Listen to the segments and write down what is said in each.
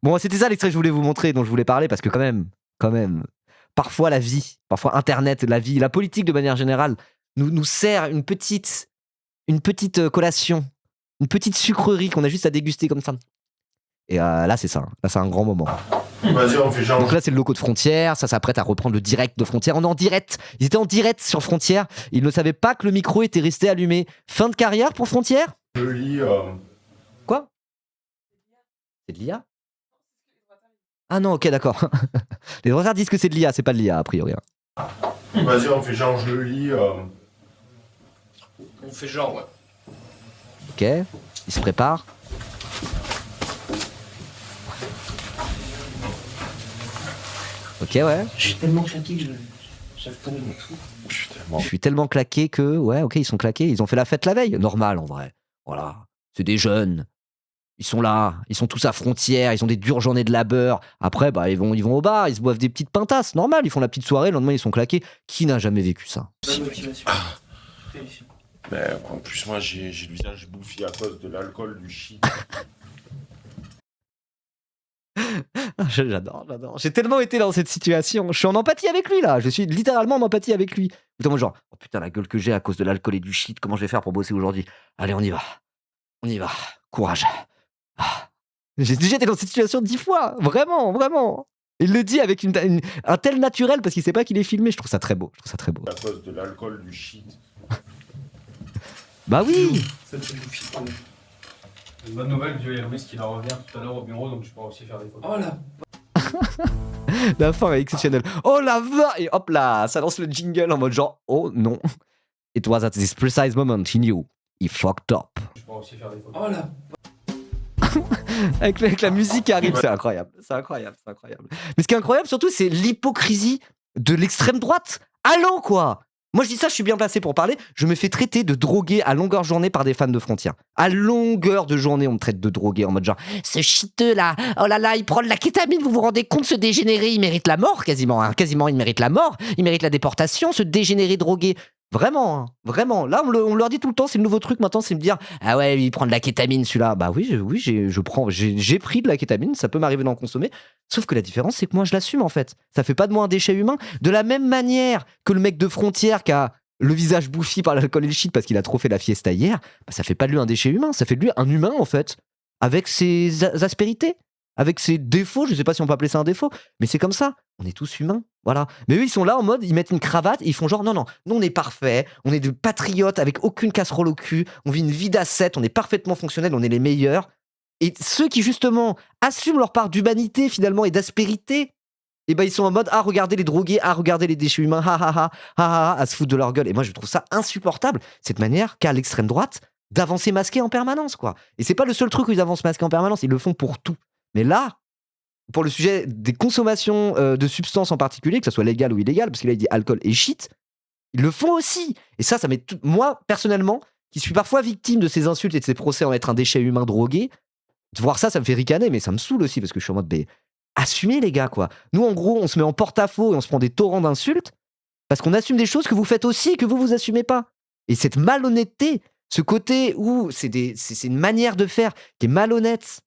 Bon, c'était ça l'extrait que je voulais vous montrer, dont je voulais parler, parce que quand même, parfois la vie, parfois Internet, la vie, la politique de manière générale, nous sert une petite collation, une petite sucrerie qu'on a juste à déguster comme ça. Et là, c'est ça. Là, c'est un grand moment. Vas-y, on fait genre. Donc là, c'est le loco de Frontières. Ça s'apprête à reprendre le direct de Frontières. On est en direct. Ils étaient en direct sur Frontières. Ils ne savaient pas que le micro était resté allumé. Fin de carrière pour Frontières ? Je lis. Quoi ? C'est de l'IA ? Ah non, ok, d'accord. Les droits disent que c'est de l'IA. C'est pas de l'IA, a priori. Vas-y, on fait genre, je lis. On fait genre, ouais. Ok. Il se prépare. Ok, ouais. Je suis tellement claqué que j'arrive pas à me tout. Je suis tellement claqué que, ouais, ok, ils sont claqués. Ils ont fait la fête la veille. Normal, en vrai. Voilà. C'est des jeunes. Ils sont là. Ils sont tous à Frontières. Ils ont des dures journées de labeur. Après, bah, ils vont au bar. Ils se boivent des petites pintasses. Normal. Ils font la petite soirée. Le lendemain, ils sont claqués. Qui n'a jamais vécu ça ? Mais en plus, moi, j'ai le visage bouffi à cause de l'alcool, du shit. J'adore. J'ai tellement été dans cette situation. Je suis en empathie avec lui, là. Je suis littéralement en empathie avec lui. Putain, genre, oh putain, la gueule que j'ai à cause de l'alcool et du shit. Comment je vais faire pour bosser aujourd'hui ? Allez, on y va. On y va. Courage. Ah. J'ai déjà été dans cette situation 10 fois. Vraiment. Il le dit avec un tel naturel parce qu'il sait pas qu'il est filmé. Je trouve ça très beau. À cause de l'alcool, du shit. Bah oui. Ça me fait bouffer. Une bonne nouvelle, vieux Hermès qui va revenir tout à l'heure au bureau, donc tu pourras aussi faire des photos. Oh là. La fin est exceptionnelle. Oh la va. Et hop là, ça lance le jingle en mode genre, oh non. It was at this precise moment he knew. He fucked up. Tu pourras aussi faire des photos. Oh là. avec la musique qui arrive, c'est incroyable. Mais ce qui est incroyable surtout, c'est l'hypocrisie de l'extrême droite. Allô, quoi. Moi, je dis ça, je suis bien placé pour parler. Je me fais traiter de drogué à longueur de journée par des fans de Frontières. À longueur de journée, on me traite de drogué en mode genre, ce chiteux là, oh là là, il prend de la kétamine, vous vous rendez compte, ce dégénéré, il mérite la mort quasiment. Hein. Quasiment, il mérite la mort, il mérite la déportation, ce dégénéré drogué. Vraiment. Là, on leur dit tout le temps, c'est le nouveau truc maintenant, c'est me dire, ah ouais, il prend de la kétamine celui-là. Bah oui, j'ai pris de la kétamine, ça peut m'arriver d'en consommer. Sauf que la différence, c'est que moi, je l'assume en fait. Ça fait pas de moi un déchet humain. De la même manière que le mec de Frontières qui a le visage bouffi par l'alcool et le shit parce qu'il a trop fait la fiesta hier, bah, ça fait pas de lui un déchet humain, ça fait de lui un humain en fait, avec ses aspérités, avec ses défauts, je sais pas si on peut appeler ça un défaut, mais c'est comme ça, on est tous humains, voilà. Mais eux, ils sont là en mode, ils mettent une cravate, et ils font genre, non, nous on est parfaits, on est des patriotes avec aucune casserole au cul, on vit une vie d'ascète, on est parfaitement fonctionnels, on est les meilleurs. Et ceux qui justement assument leur part d'humanité finalement et d'aspérité, et ben ils sont en mode, ah regardez les drogués, ah regardez les déchets humains, à se foutre de leur gueule. Et moi je trouve ça insupportable, cette manière qu'a l'extrême droite d'avancer masqué en permanence, quoi. Et c'est pas le seul truc où ils avancent masqué en permanence, ils le font pour tout. Mais là, pour le sujet des consommations de substances en particulier, que ce soit légal ou illégal, parce qu'il a dit alcool et shit, ils le font aussi. Et ça met moi, personnellement, qui suis parfois victime de ces insultes et de ces procès en être un déchet humain drogué, de voir ça, ça me fait ricaner, mais ça me saoule aussi, parce que je suis en mode, assumez les gars, quoi. Nous, en gros, on se met en porte-à-faux et on se prend des torrents d'insultes, parce qu'on assume des choses que vous faites aussi et que vous assumez pas. Et cette malhonnêteté, ce côté où c'est une manière de faire qui est malhonnête,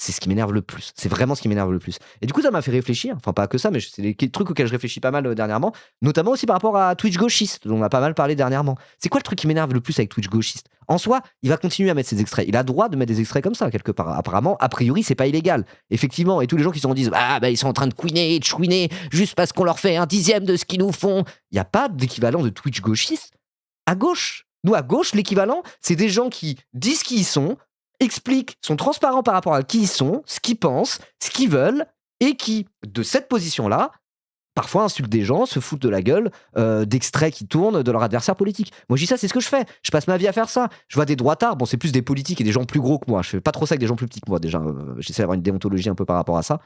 c'est ce qui m'énerve le plus. C'est vraiment ce qui m'énerve le plus. Et du coup, ça m'a fait réfléchir. Enfin, pas que ça, mais c'est des trucs auxquels je réfléchis pas mal dernièrement. Notamment aussi par rapport à Twitch gauchiste, dont on a pas mal parlé dernièrement. C'est quoi le truc qui m'énerve le plus avec Twitch gauchiste ? En soi, il va continuer à mettre ses extraits. Il a le droit de mettre des extraits comme ça, quelque part. Apparemment, a priori, c'est pas illégal. Effectivement. Et tous les gens qui se disent, ils sont en train de couiner et de chouiner juste parce qu'on leur fait 1/10 de ce qu'ils nous font. Il n'y a pas d'équivalent de Twitch gauchiste à gauche. Nous, à gauche, l'équivalent, c'est des gens qui disent qui ils sont, expliquent, sont transparents par rapport à qui ils sont, ce qu'ils pensent, ce qu'ils veulent, et qui, de cette position-là, parfois insultent des gens, se foutent de la gueule d'extraits qui tournent de leur adversaire politique. Moi, je dis ça, c'est ce que je fais. Je passe ma vie à faire ça. Je vois des droitards, bon, c'est plus des politiques et des gens plus gros que moi. Je fais pas trop ça avec des gens plus petits que moi, déjà. J'essaie d'avoir une déontologie un peu par rapport à ça.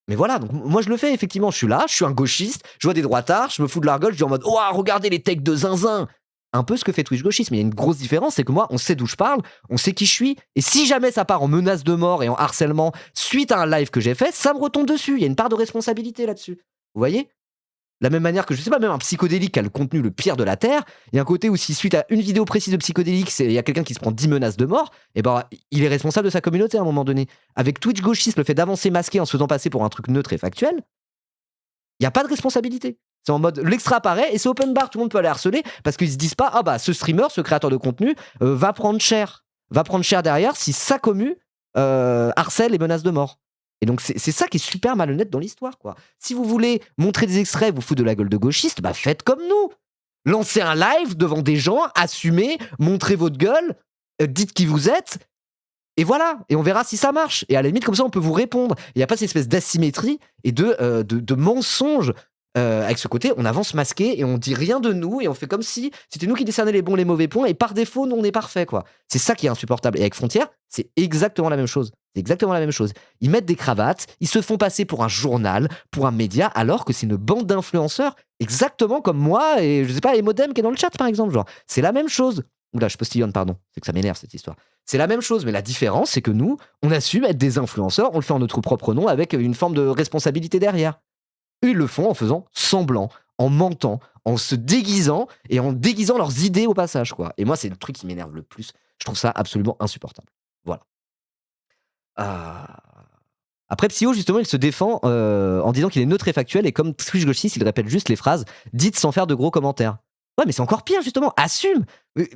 Mais voilà, donc moi je le fais, effectivement. Je suis là, je suis un gauchiste, je vois des droitards, je me fous de leur gueule, je dis en mode, oh, regardez les techs de zinzin. Un peu ce que fait Twitch gauchiste, mais il y a une grosse différence, c'est que moi, on sait d'où je parle, on sait qui je suis, et si jamais ça part en menace de mort et en harcèlement suite à un live que j'ai fait, ça me retombe dessus, il y a une part de responsabilité là-dessus. Vous voyez ? De la même manière que, je sais pas, même un psychodélique qui a le contenu le pire de la Terre, il y a un côté où si suite à une vidéo précise de psychodélique, il y a quelqu'un qui se prend 10 menaces de mort, et ben il est responsable de sa communauté à un moment donné. Avec Twitch gauchiste, le fait d'avancer masqué en se faisant passer pour un truc neutre et factuel, il n'y a pas de responsabilité. C'est en mode, l'extra apparaît et c'est open bar, tout le monde peut aller harceler parce qu'ils se disent pas, ah bah ce streamer, ce créateur de contenu va prendre cher derrière si sa commu harcèle et menace de mort. Et donc c'est ça qui est super malhonnête dans l'histoire, quoi. Si vous voulez montrer des extraits, vous foutre de la gueule de gauchiste, bah faites comme nous. Lancez un live devant des gens, assumez, montrez votre gueule, dites qui vous êtes, et voilà. Et on verra si ça marche. Et à la limite, comme ça, on peut vous répondre. Il n'y a pas cette espèce d'asymétrie et de mensonge. Avec ce côté, on avance masqué et on dit rien de nous et on fait comme si c'était nous qui décernions les bons, les mauvais points et par défaut, nous on est parfait, quoi. C'est ça qui est insupportable. Et avec Frontières, c'est exactement la même chose. C'est exactement la même chose. Ils mettent des cravates, ils se font passer pour un journal, pour un média, alors que c'est une bande d'influenceurs, exactement comme moi et je sais pas, Emodem qui est dans le chat par exemple. Genre, c'est la même chose. Oula, je postillonne, pardon. C'est que ça m'énerve cette histoire. C'est la même chose, mais la différence, c'est que nous, on assume être des influenceurs, on le fait en notre propre nom avec une forme de responsabilité derrière. Eux, ils le font en faisant semblant, en mentant, en se déguisant et en déguisant leurs idées au passage, quoi. Et moi, c'est le truc qui m'énerve le plus. Je trouve ça absolument insupportable. Voilà. Après, Psyo, justement, il se défend en disant qu'il est neutre et factuel et comme Twitch gauchiste, il répète juste les phrases dites sans faire de gros commentaires. Ouais, mais c'est encore pire, justement. Assume.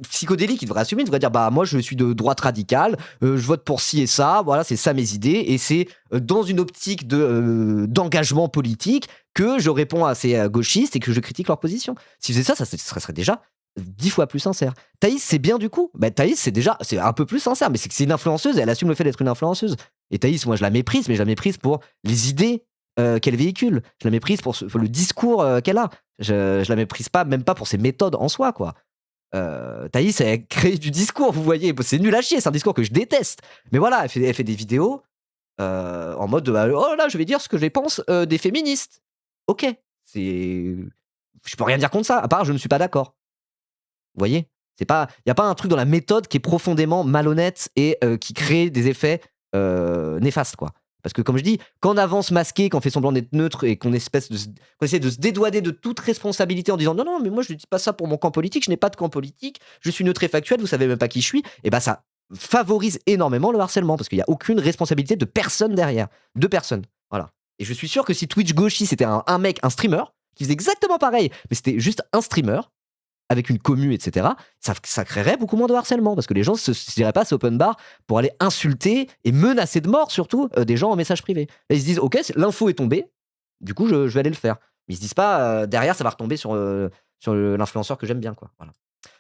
Psychodélique, il devrait assumer. Il devrait dire, bah, moi, je suis de droite radicale, je vote pour ci et ça, voilà, c'est ça mes idées, et c'est dans une optique d'engagement politique que je réponds à ces gauchistes et que je critique leur position. S'il faisait ça serait déjà 10 fois plus sincère. Thaïs, c'est bien du coup. Bah, Thaïs, c'est un peu plus sincère, mais c'est que c'est une influenceuse et elle assume le fait d'être une influenceuse. Et Thaïs, moi, je la méprise, mais je la méprise pour les idées qu'elle véhicule. Je la méprise pour le discours qu'elle a. Je la méprise pas, même pas pour ses méthodes en soi, quoi. Thaïs, elle crée du discours, vous voyez. C'est nul à chier, c'est un discours que je déteste. Mais voilà, elle fait des vidéos en mode de, oh là, je vais dire ce que je pense des féministes. Ok, je peux rien dire contre ça, à part je ne suis pas d'accord. Vous voyez, il n'y a pas un truc dans la méthode qui est profondément malhonnête et qui crée des effets néfastes, quoi. Parce que comme je dis, quand on avance masqué, qu'on fait semblant d'être neutre et qu'on essaie de se dédouaner de toute responsabilité en disant non, mais moi je ne dis pas ça pour mon camp politique, je n'ai pas de camp politique, je suis neutre et factuel, vous savez même pas qui je suis, et bah ça favorise énormément le harcèlement parce qu'il n'y a aucune responsabilité de personne derrière. De personne. Voilà. Et je suis sûr que si Twitch gauchiste c'était un mec, un streamer, qui faisait exactement pareil, mais c'était juste un streamer, avec une commu, etc., ça créerait beaucoup moins de harcèlement, parce que les gens ne se diraient pas c'est open bar pour aller insulter et menacer de mort, surtout, des gens en message privé. Là, ils se disent, ok, l'info est tombée, du coup, je vais aller le faire. Mais ils se disent pas, derrière, ça va retomber sur l'influenceur que j'aime bien, quoi. Voilà.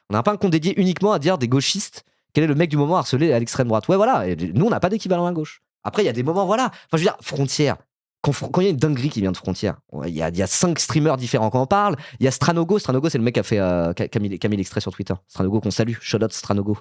On n'a pas un compte dédié uniquement à dire des gauchistes, quel est le mec du moment harcelé à l'extrême droite. Ouais, voilà, et nous, on n'a pas d'équivalent à gauche. Après, il y a des moments, voilà. Enfin, je veux dire, Frontières. Quand il y a une dinguerie qui vient de Frontières, il y a 5 streamers différents quand on parle. Il y a Stranogo, c'est le mec qui a fait qui a mis l'extrait sur Twitter. Stranogo qu'on salue, shout out Stranogo.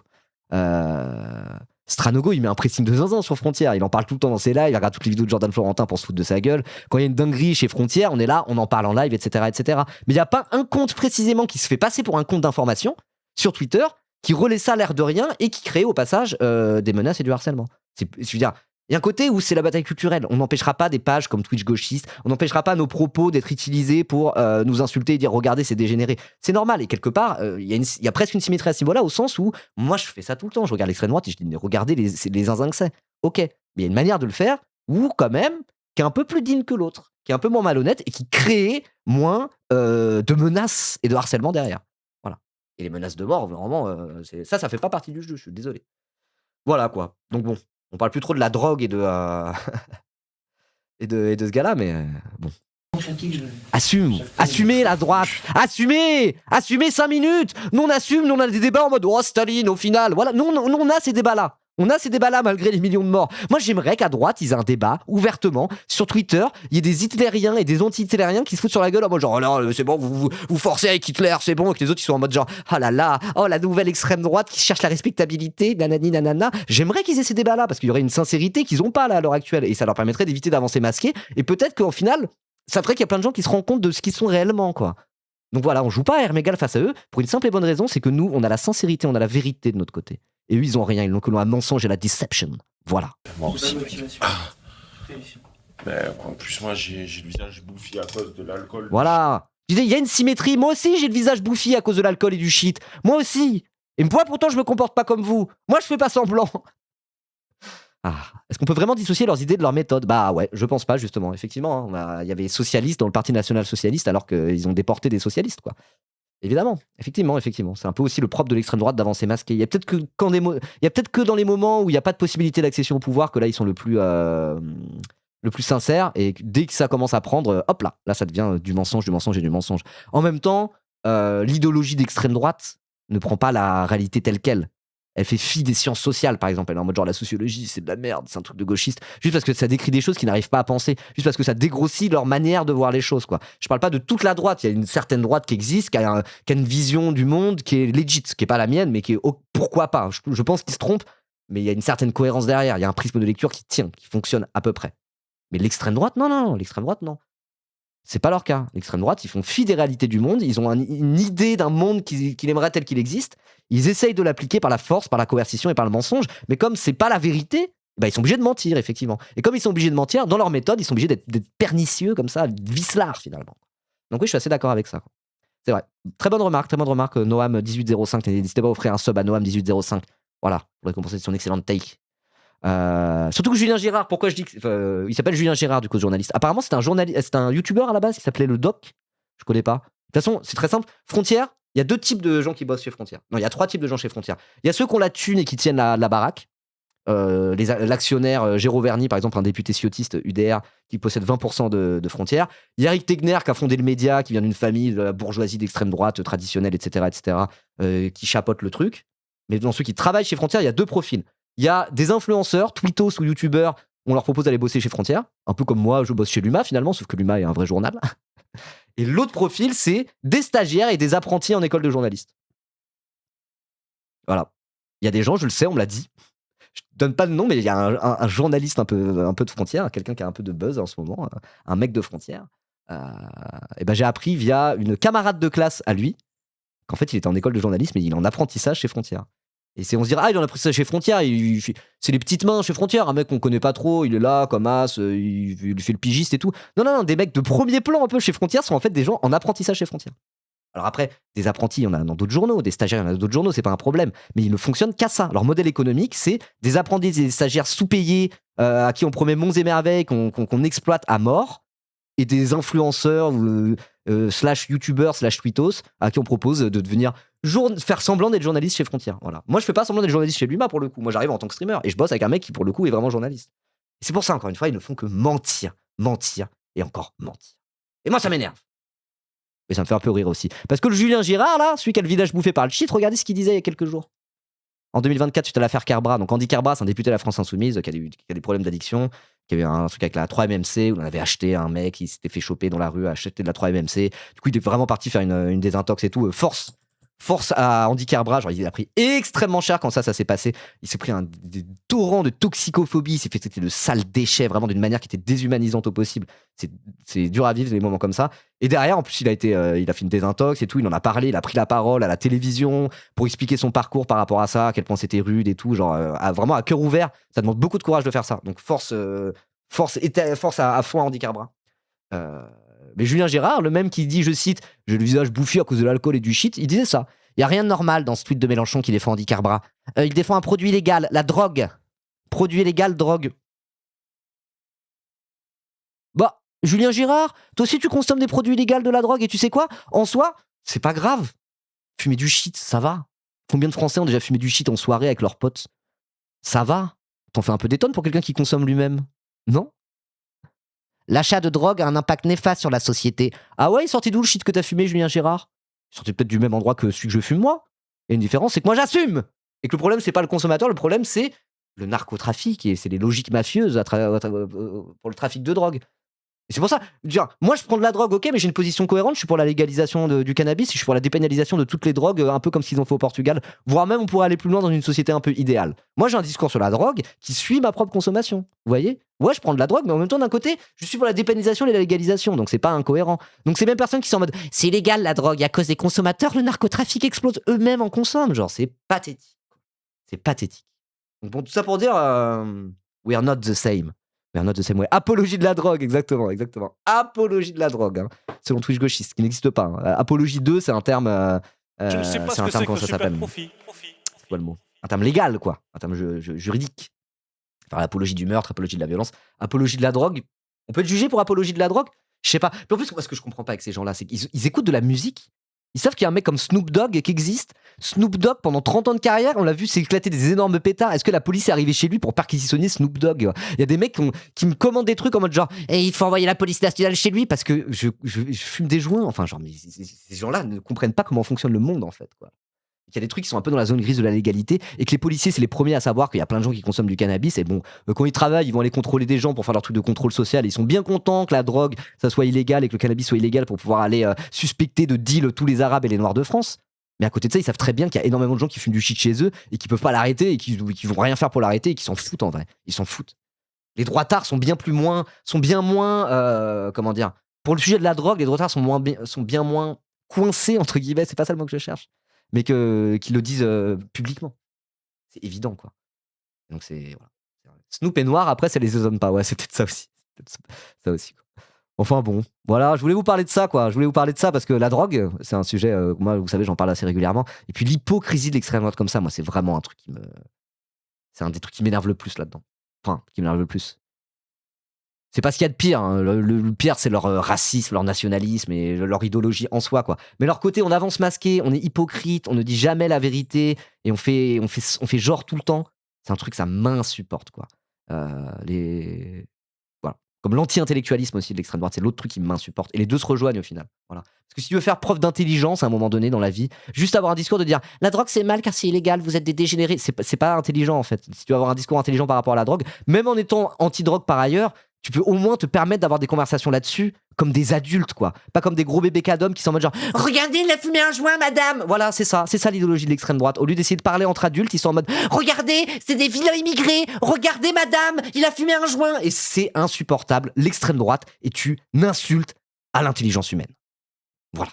Stranogo, il met un pressing de zinzin sur Frontières. Il en parle tout le temps dans ses lives, il regarde toutes les vidéos de Jordan Florentin pour se foutre de sa gueule. Quand il y a une dinguerie chez Frontières, on est là, on en parle en live, etc. etc. Mais il n'y a pas un compte précisément qui se fait passer pour un compte d'information sur Twitter qui relaie ça l'air de rien et qui crée au passage des menaces et du harcèlement. Je veux dire, il y a un côté où c'est la bataille culturelle. On n'empêchera pas des pages comme Twitch gauchiste, on n'empêchera pas nos propos d'être utilisés pour nous insulter et dire regardez, c'est dégénéré. C'est normal. Et quelque part, il y a presque une symétrie à ce niveau-là, au sens où moi je fais ça tout le temps. Je regarde l'extrême droite et je dis regardez les zinzins que c'est. Ok. Mais il y a une manière de le faire où, quand même, qui est un peu plus digne que l'autre, qui est un peu moins malhonnête et qui crée moins de menaces et de harcèlement derrière. Voilà. Et les menaces de mort, vraiment, ça fait pas partie du jeu, je suis désolé. Voilà quoi. Donc bon. On parle plus trop de la drogue et de ce gars-là, mais bon. Assumez la droite, assumez 5 minutes. Nous on assume, nous on a des débats en mode oh Staline au final, voilà. Nous on a ces débats-là. On a ces débats-là malgré les millions de morts. Moi, j'aimerais qu'à droite, ils aient un débat ouvertement sur Twitter. Il y ait des hitlériens et des anti-hitlériens qui se foutent sur la gueule en mode genre, oh là, c'est bon, vous forcez avec Hitler, c'est bon. Et que les autres, ils sont en mode genre, oh là là, oh la nouvelle extrême droite qui cherche la respectabilité, nanani nanana. J'aimerais qu'ils aient ces débats-là parce qu'il y aurait une sincérité qu'ils n'ont pas là à l'heure actuelle. Et ça leur permettrait d'éviter d'avancer masqués. Et peut-être qu'au final, ça ferait qu'il y a plein de gens qui se rendent compte de ce qu'ils sont réellement, quoi. Donc voilà, on joue pas à R-Mégal face à eux pour une simple et bonne raison, c'est que nous, on a la sincérité, on a la vérité de notre côté. Et eux, ils ont rien, ils n'ont que le mensonge et la deception. Voilà. Moi aussi. Mais en plus, moi, j'ai le visage bouffi à cause de l'alcool. Voilà. Je disais, il y a une symétrie. Moi aussi, j'ai le visage bouffi à cause de l'alcool et du shit. Moi aussi. Et moi, pourtant, je me comporte pas comme vous. Moi, je fais pas semblant. Ah. Est-ce qu'on peut vraiment dissocier leurs idées de leurs méthodes? Bah ouais, je pense pas, justement. Effectivement, hein, il y avait socialistes dans le Parti national socialiste alors qu'ils ont déporté des socialistes, quoi. Évidemment, effectivement. C'est un peu aussi le propre de l'extrême droite d'avancer masqué. Il y a peut-être que, il y a peut-être que dans les moments où il n'y a pas de possibilité d'accession au pouvoir que là, ils sont le plus sincères. Et dès que ça commence à prendre, hop là, ça devient du mensonge et du mensonge. En même temps, l'idéologie d'extrême droite ne prend pas la réalité telle qu'elle. Elle fait fi des sciences sociales, par exemple. Elle est en mode genre la sociologie, c'est de la merde, c'est un truc de gauchiste. Juste parce que ça décrit des choses qu'ils n'arrivent pas à penser. Juste parce que ça dégrossit leur manière de voir les choses, quoi. Je parle pas de toute la droite. Il y a une certaine droite qui existe, qui a une vision du monde qui est legit, qui est pas la mienne, mais qui est pourquoi pas. Je pense qu'ils se trompent, mais il y a une certaine cohérence derrière. Il y a un prisme de lecture qui tient, qui fonctionne à peu près. Mais l'extrême droite, non. L'extrême droite, non. C'est pas leur cas. L'extrême droite, ils font fi des réalités du monde. Ils ont une idée d'un monde qu'il aimerait tel qu'il existe. Ils essayent de l'appliquer par la force, par la coercition et par le mensonge. Mais comme c'est pas la vérité, bah, ils sont obligés de mentir, effectivement. Et comme ils sont obligés de mentir, dans leur méthode, ils sont obligés d'être pernicieux comme ça, vicelards finalement. Donc oui, je suis assez d'accord avec ça. C'est vrai. Très bonne remarque, Noam1805. N'hésitez pas à offrir un sub à Noam1805. Voilà, pour récompenser son excellente take. Surtout que Julien Gérard, pourquoi je dis que, il s'appelle Julien Gérard du coup journaliste. Apparemment c'est un youtubeur à la base qui s'appelait le Doc. Je connais pas. De toute façon c'est très simple. Frontière, il y a 2 types de gens qui bossent chez Frontière. Non, il y a 3 types de gens chez Frontière. Il y a ceux qui ont la thune et qui tiennent la baraque. L'actionnaire Géraud Verny, par exemple, un député ciotiste UDR qui possède 20% de Frontière. Il y a Eric Tegner qui a fondé le média, qui vient d'une famille de la bourgeoisie d'extrême droite traditionnelle, etc., qui chapeaute le truc. Mais dans ceux qui travaillent chez Frontière, il y a 2 profils. Il y a des influenceurs, tweetos ou youtubeurs, on leur propose d'aller bosser chez Frontière, un peu comme moi, je bosse chez Luma finalement, sauf que Luma est un vrai journal. Et l'autre profil, c'est des stagiaires et des apprentis en école de journaliste. Voilà. Il y a des gens, je le sais, on me l'a dit. Je donne pas de nom, mais il y a un journaliste un peu de Frontière, quelqu'un qui a un peu de buzz en ce moment, un mec de Frontière. Et ben j'ai appris via une camarade de classe à lui qu'en fait il était en école de journalisme et il est en apprentissage chez Frontière. Et on se dira, il en a pris ça chez Frontière, c'est les petites mains chez Frontière, un mec qu'on connaît pas trop, il est là comme as, il fait le pigiste et tout. Non, des mecs de premier plan un peu chez Frontière sont en fait des gens en apprentissage chez Frontière. Alors après, des apprentis, il y en a dans d'autres journaux, des stagiaires, il y en a dans d'autres journaux, c'est pas un problème. Mais ils ne fonctionnent qu'à ça. Leur modèle économique, c'est des apprentis, des stagiaires sous-payés, à qui on promet monts et merveilles, qu'on exploite à mort, et des influenceurs, slash youtubeurs, slash tweetos, à qui on propose de devenir faire semblant d'être journaliste chez Frontière. Voilà. Moi, je fais pas semblant d'être journaliste chez Luma pour le coup. Moi, j'arrive en tant que streamer et je bosse avec un mec qui, pour le coup, est vraiment journaliste. Et c'est pour ça, encore une fois, ils ne font que mentir et encore mentir. Et moi, ça m'énerve. Et ça me fait un peu rire aussi. Parce que le Julien Girard, là, celui qui a le visage bouffé par le shit, regardez ce qu'il disait il y a quelques jours. En 2024, suite à l'affaire Kerbra. Donc, Andy Kerbra, c'est un député de la France Insoumise qui a des problèmes d'addiction, qui avait un truc avec la 3MMC, où on avait acheté un mec qui s'était fait choper dans la rue, acheter de la 3MMC. Du coup, il est vraiment parti faire une désintox et tout. Force à Andy Kerbra, genre il a pris extrêmement cher quand ça s'est passé. Il s'est pris des torrents de toxicophobie, il s'est fait traiter de sale déchet, vraiment d'une manière qui était déshumanisante au possible. C'est dur à vivre des moments comme ça. Et derrière, en plus, il a fait une désintox et tout, il en a parlé, il a pris la parole à la télévision pour expliquer son parcours par rapport à ça, à quel point c'était rude et tout, genre vraiment à cœur ouvert. Ça demande beaucoup de courage de faire ça. Donc force à fond à Andy Kerbra. Mais Julien Gérard, le même qui dit, je cite, j'ai le visage bouffi à cause de l'alcool et du shit, il disait ça. Il n'y a rien de normal dans ce tweet de Mélenchon qui défend Andy Kerbra. Il défend un produit illégal, la drogue. Produit illégal, drogue. Bah, Julien Gérard, toi aussi tu consommes des produits illégaux, de la drogue, et tu sais quoi? En soi, c'est pas grave. Fumer du shit, ça va. Combien de Français ont déjà fumé du shit en soirée avec leurs potes? Ça va. T'en fais un peu des tonnes pour quelqu'un qui consomme lui-même. Non? L'achat de drogue a un impact néfaste sur la société. Ah ouais, il sortit d'où le shit que t'as fumé, Julien Gérard? Il sortait peut-être du même endroit que celui que je fume moi. Et une différence, c'est que moi j'assume. Et que le problème, c'est pas le consommateur, le problème, c'est le narcotrafic et c'est les logiques mafieuses pour le trafic de drogue. Et c'est pour ça, moi je prends de la drogue, ok, mais j'ai une position cohérente, je suis pour la légalisation du cannabis, je suis pour la dépénalisation de toutes les drogues, un peu comme ce qu'ils ont fait au Portugal, voire même on pourrait aller plus loin dans une société un peu idéale. Moi j'ai un discours sur la drogue qui suit ma propre consommation, vous voyez? Ouais, je prends de la drogue, mais en même temps d'un côté, je suis pour la dépénalisation et la légalisation, donc c'est pas incohérent. Donc c'est même personnes qui sont en mode, c'est illégal la drogue, à cause des consommateurs, le narcotrafic explose, eux-mêmes en consomment, genre c'est pathétique. C'est pathétique. Donc bon, tout ça pour dire, we are not the same. We are not the same way. Apologie de la drogue, exactement. Apologie de la drogue, hein, selon Twitch gauchiste, qui n'existe pas. Hein. Apologie 2, c'est un terme. Je ne sais pas c'est ce un que terme, c'est comment que ça super s'appelle profit. C'est quoi le mot Un terme légal, quoi. Un terme juridique. Enfin, apologie du meurtre, apologie de la violence, apologie de la drogue. On peut être jugé pour apologie de la drogue? Je sais pas. Puis en plus, moi, ce que je comprends pas avec ces gens-là, c'est qu'ils écoutent de la musique. Ils savent qu'il y a un mec comme Snoop Dogg qui existe. Snoop Dogg, pendant 30 ans de carrière, on l'a vu s'éclater des énormes pétards. Est-ce que la police est arrivée chez lui pour perquisitionner Snoop Dogg? Il y a des mecs qui me commandent des trucs en mode genre, il faut envoyer la police nationale chez lui parce que je fume des joints. Enfin, genre, mais ces gens-là ne comprennent pas comment fonctionne le monde, en fait, quoi. Il y a des trucs qui sont un peu dans la zone grise de la légalité et que les policiers, c'est les premiers à savoir qu'il y a plein de gens qui consomment du cannabis. Et bon, quand ils travaillent, ils vont aller contrôler des gens pour faire leur truc de contrôle social. Et ils sont bien contents que la drogue, ça soit illégal et que le cannabis soit illégal pour pouvoir aller suspecter de deal tous les Arabes et les Noirs de France. Mais à côté de ça, ils savent très bien qu'il y a énormément de gens qui fument du shit chez eux et qui peuvent pas l'arrêter et qui vont rien faire pour l'arrêter et qui s'en foutent en vrai. Ils s'en foutent. Les droitards sont bien moins, comment dire, pour le sujet de la drogue, les droitards sont bien moins coincés, entre guillemets, c'est pas ça le mot que je cherche, mais qu'ils le disent publiquement. C'est évident, quoi. Donc c'est voilà. Snoop est noir, après ça les étonne pas. Ouais, c'est peut-être ça aussi. Ça aussi, quoi. Enfin bon, voilà, je voulais vous parler de ça, quoi. Je voulais vous parler de ça parce que la drogue, c'est un sujet, moi, vous savez, j'en parle assez régulièrement. Et puis l'hypocrisie de l'extrême droite comme ça, moi, c'est vraiment un truc c'est un des trucs qui m'énerve le plus là-dedans. Enfin, qui m'énerve le plus. C'est pas ce qu'il y a de pire. Hein. Le pire, c'est leur racisme, leur nationalisme et leur idéologie en soi, quoi. Mais leur côté, on avance masqué, on est hypocrite, on ne dit jamais la vérité et on fait genre tout le temps. C'est un truc, ça m'insupporte, quoi. Voilà. Comme l'anti-intellectualisme aussi de l'extrême droite, c'est l'autre truc qui m'insupporte. Et les deux se rejoignent au final. Voilà. Parce que si tu veux faire preuve d'intelligence à un moment donné dans la vie, juste avoir un discours de dire la drogue c'est mal car c'est illégal, vous êtes des dégénérés, c'est pas intelligent en fait. Si tu veux avoir un discours intelligent par rapport à la drogue, même en étant anti-drogue par ailleurs, tu peux au moins te permettre d'avoir des conversations là-dessus comme des adultes, quoi. Pas comme des gros bébés cadomes qui sont en mode genre regardez, il a fumé un joint, madame. Voilà, c'est ça l'idéologie de l'extrême droite. Au lieu d'essayer de parler entre adultes, ils sont en mode regardez, c'est des vilains immigrés. Regardez, madame, il a fumé un joint. Et c'est insupportable. L'extrême droite est une insulte à l'intelligence humaine. Voilà.